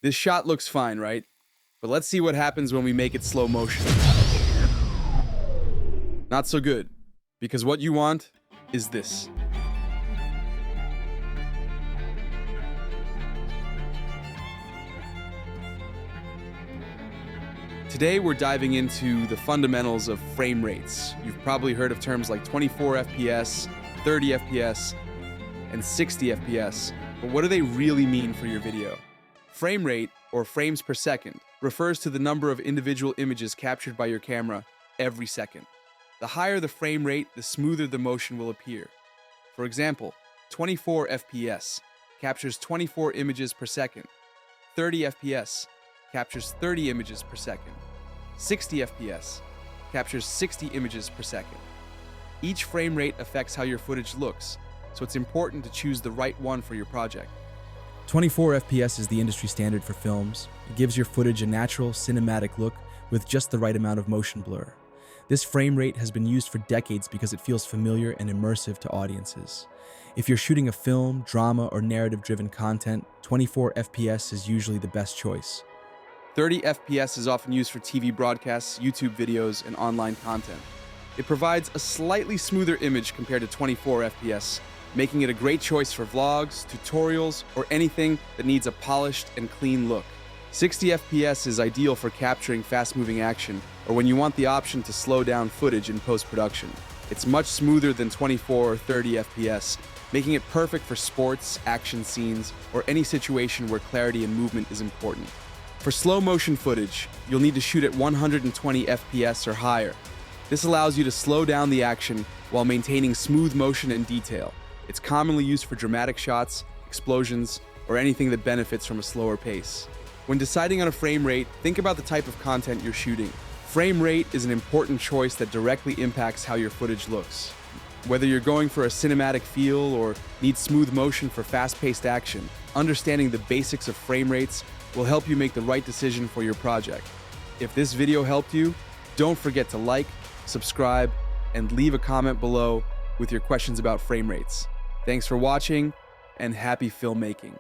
This shot looks fine, right? But let's see what happens when we make it slow motion. Not so good, because what you want is this. Today we're diving into the fundamentals of frame rates. You've probably heard of terms like 24 FPS, 30 FPS, and 60 FPS, but what do they really mean for your video? Frame rate, or frames per second, refers to the number of individual images captured by your camera every second. The higher the frame rate, the smoother the motion will appear. For example, 24 FPS captures 24 images per second. 30 FPS captures 30 images per second. 60 FPS captures 60 images per second. Each frame rate affects how your footage looks, so it's important to choose the right one for your project. 24 FPS is the industry standard for films. It gives your footage a natural, cinematic look with just the right amount of motion blur. This frame rate has been used for decades because it feels familiar and immersive to audiences. If you're shooting a film, drama, or narrative-driven content, 24 FPS is usually the best choice. 30 FPS is often used for TV broadcasts, YouTube videos, and online content. It provides a slightly smoother image compared to 24 FPS, making it a great choice for vlogs, tutorials, or anything that needs a polished and clean look. 60 FPS is ideal for capturing fast-moving action, or when you want the option to slow down footage in post-production. It's much smoother than 24 or 30 FPS, making it perfect for sports, action scenes, or any situation where clarity and movement is important. For slow-motion footage, you'll need to shoot at 120 FPS or higher. This allows you to slow down the action while maintaining smooth motion and detail. It's commonly used for dramatic shots, explosions, or anything that benefits from a slower pace. When deciding on a frame rate, think about the type of content you're shooting. Frame rate is an important choice that directly impacts how your footage looks. Whether you're going for a cinematic feel or need smooth motion for fast-paced action, understanding the basics of frame rates will help you make the right decision for your project. If this video helped you, don't forget to like, subscribe, and leave a comment below with your questions about frame rates. Thanks for watching, and happy filmmaking.